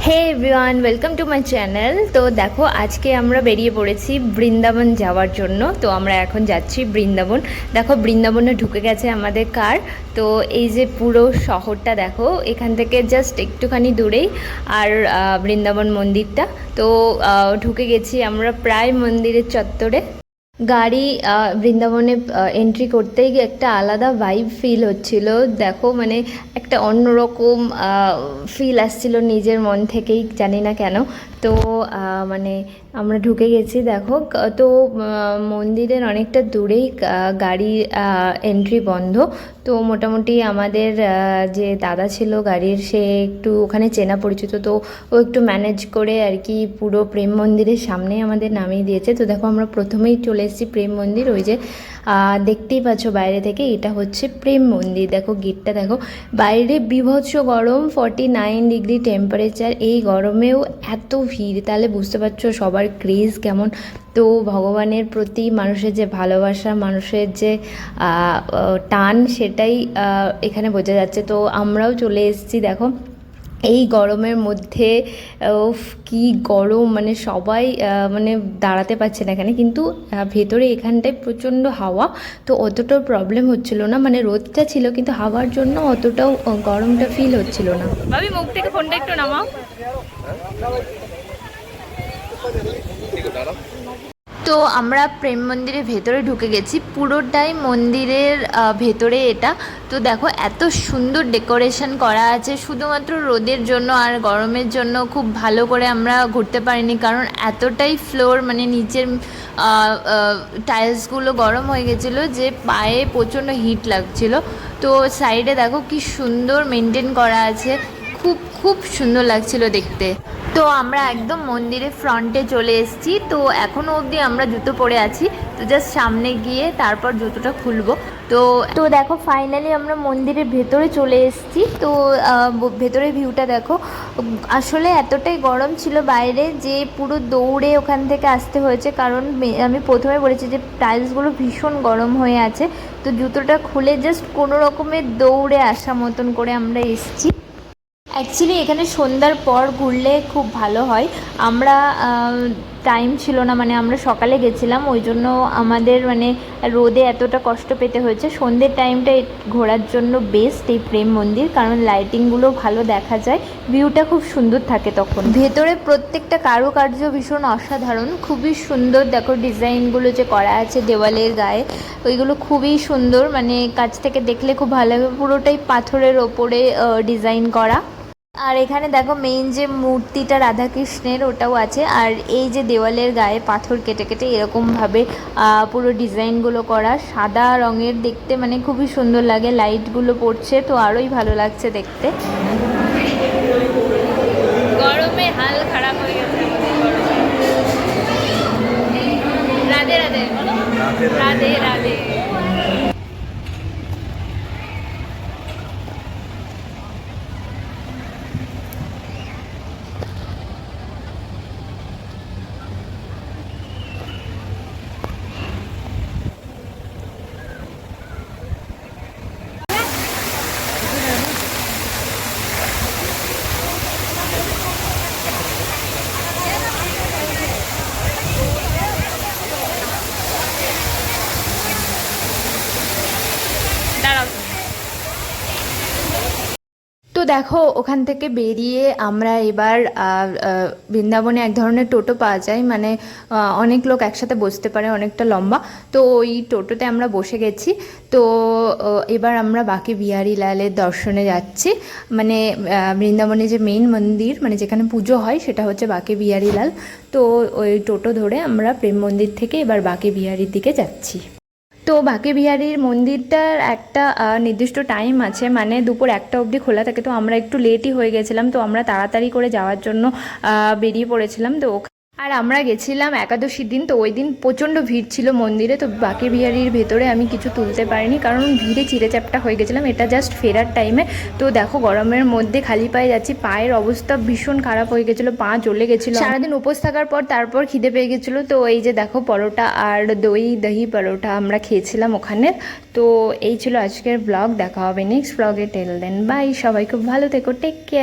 Hey everyone, welcome to my channel. তো দেখো, আজকে আমরা বেরিয়ে পড়েছি বৃন্দাবন যাওয়ার জন্য। তো আমরা এখন যাচ্ছি বৃন্দাবন। দেখো, বৃন্দাবনে ঢুকে গেছে আমাদের কার। তো এই যে পুরো শহরটা দেখো, এখান থেকে জাস্ট একটুখানি দূরেই আর বৃন্দাবন মন্দিরটা। তো ঢুকে গেছি আমরা প্রায় মন্দিরের চত্বরে। গাড়ি বৃন্দাবনে এন্ট্রি করতেই একটা আলাদা ভাইব ফিল হচ্ছিল। দেখো, মানে একটা অন্যরকম ফিল আসছিল নিজের মন থেকেই, জানি না কেন। তো মানে আমরা ঢুকে গেছি। দেখো, তো মন্দিরের অনেকটা দূরেই গাড়ি এন্ট্রি বন্ধ। তো মোটামুটি আমাদের যে দাদা ছিল গাড়ির, সে একটু ওখানে চেনা পরিচিত, তো ও একটু ম্যানেজ করে আর কি পুরো প্রেম মন্দিরের সামনেই আমাদের নামিয়ে দিয়েছে। তো দেখো, আমরা প্রথমেই চলে এসেছি প্রেম মন্দির। ওই যে দেখতেই পাচ্ছ বাইরে থেকে, এটা হচ্ছে প্রেম মন্দির। দেখো গেটটা দেখো, বাইরে বীভৎস গরম, 49 ডিগ্রি টেম্পারেচার। এই গরমেও এত ভিড়, তাহলে বুঝতে পারছো সবার ক্রেজ কেমন। তো ভগবানের প্রতি মানুষের যে ভালোবাসা, মানুষের যে টান, সেটাই এখানে বোঝা যাচ্ছে। তো আমরাও চলে এসেছি দেখো এই গরমের মধ্যে। কি গরম, মানে সবাই মানে দাঁড়াতে পারছে না এখানে, কিন্তু ভেতরে এখানটায় প্রচণ্ড হাওয়া, তো অতটাও প্রবলেম হচ্ছিল না। মানে রোদটা ছিল, কিন্তু হাওয়ার জন্য অতটাও গরমটা ফিল হচ্ছিল না। ভাবি, মুখ থেকে ফোনটা একটু নামাও। তো আমরা প্রেম মন্দিরের ভেতরে ঢুকে গেছি, পুরোটাই মন্দিরের ভেতরে এটা। তো দেখো, এত সুন্দর ডেকোরেশন করা আছে শুধুমাত্র রোদের জন্য আর গরমের জন্য। খুব ভালো করে আমরা ঘুরতে পারিনি, কারণ এতটাই ফ্লোর, মানে নিচের টাইলসগুলো গরম হয়ে গেছিলো যে পায়ে প্রচণ্ড হিট লাগছিল। তো সাইডে দেখো কি সুন্দর মেনটেন করা আছে, খুব খুব সুন্দর লাগছিল দেখতে। তো আমরা একদম মন্দিরের ফ্রন্টে চলে এসেছি। তো এখনও অবধি আমরা জুতো পরে আছি, তো জাস্ট সামনে গিয়ে তারপর জুতোটা খুলবো। তো তো দেখো, ফাইনালি আমরা মন্দিরের ভেতরে চলে এসেছি। তো ভেতরের ভিউটা দেখো। আসলে এতটাই গরম ছিল বাইরে যে পুরো দৌড়ে ওখান থেকে আসতে হয়েছে, কারণ আমি প্রথমে বলেছি যে টাইলসগুলো ভীষণ গরম হয়ে আছে। তো জুতোটা খুলে জাস্ট কোনো রকমের দৌড়ে আসা মতন করে আমরা এসেছি। অ্যাকচুয়ালি এখানে সন্ধ্যার পর ঘুরলে খুব ভালো হয়। আমরা টাইম ছিল না, মানে আমরা সকালে গেছিলাম, ওই জন্য আমাদের মানে রোদে এতটা কষ্ট পেতে হয়েছে। সন্ধ্যের টাইমটা ঘোরার জন্য বেস্ট এই প্রেম মন্দির, কারণ লাইটিংগুলো ভালো দেখা যায়, ভিউটা খুব সুন্দর থাকে তখন। ভেতরে প্রত্যেকটা কারুকার্য ভীষণ অসাধারণ, খুবই সুন্দর। দেখো ডিজাইনগুলো যে করা আছে দেওয়ালের গায়ে, ওইগুলো খুবই সুন্দর, মানে কাছ থেকে দেখলে খুব ভালো লাগে। পুরোটাই পাথরের ওপরে ডিজাইন করা। আর এখানে দেখো মেইন যে মূর্তিটা রাধাকৃষ্ণের, ওটাও আছে। আর এই যে দেওয়ালের গায়ে পাথর কেটে কেটে এরকমভাবে পুরো ডিজাইনগুলো করা, সাদা রঙের, দেখতে মানে খুবই সুন্দর লাগে। লাইটগুলো পড়ছে, তো আরোই ভালো লাগছে দেখতে। গরমে হাল খারাপ হয়ে গেছে। রাধে রাধে, রাধে রাধে। দাঁড়াও। তো দেখো, ওখান থেকে বেরিয়ে আমরা এবার বৃন্দাবনে এক ধরনের টোটো পাওয়া যায়, মানে অনেক লোক একসাথে বসতে পারে, অনেকটা লম্বা। তো ওই টোটোতে আমরা বসে গেছি। তো এবার আমরা বাঁকে বিহারী লালের দর্শনে যাচ্ছি। মানে বৃন্দাবনে যে মেইন মন্দির, মানে যেখানে পুজো হয়, সেটা হচ্ছে বাঁকে বিহারী লাল। তো ওই টোটো ধরে আমরা প্রেম মন্দির থেকে এবার বাঁকে বিহারীর দিকে যাচ্ছি। তো বাঁকে বিহারীর মন্দিরটার একটা নির্দিষ্ট টাইম আছে, মানে দুপুর 1টা অবধি খোলা থাকে। তো আমরা একটু লেটই হয়ে গেছিলাম, তো আমরা তাড়াতাড়ি করে যাওয়ার জন্য বেরিয়ে পড়েছিলাম। তো আর আমরা গেছিলাম একাদশীর দিন, তো ওই দিন প্রচণ্ড ভিড় ছিল মন্দিরে। তো বাঁকে বিহারীর ভেতরে আমি কিছু তুলতে পারিনি, কারণ ভিড়ে চিড়েচ্যাপটা হয়ে গেছিলাম। এটা জাস্ট ফেরার টাইমে। তো দেখো, গরমের মধ্যে খালি পায়ে যাচ্ছি, পায়ের অবস্থা ভীষণ খারাপ হয়ে গেছিলো, পা জ্বলে গেছিলো। সারাদিন উপোস থাকার পর তারপর খিদে পেয়ে গেছিলো। তো এই যে দেখো, পরোটা আর দহি পরোটা আমরা খেয়েছিলাম ওখানে। তো এই ছিল আজকের ব্লগ। দেখা হবে নেক্সট ব্লগে। টেল দেন বাই, সবাই খুব ভালো থেকো, টেক কেয়ার।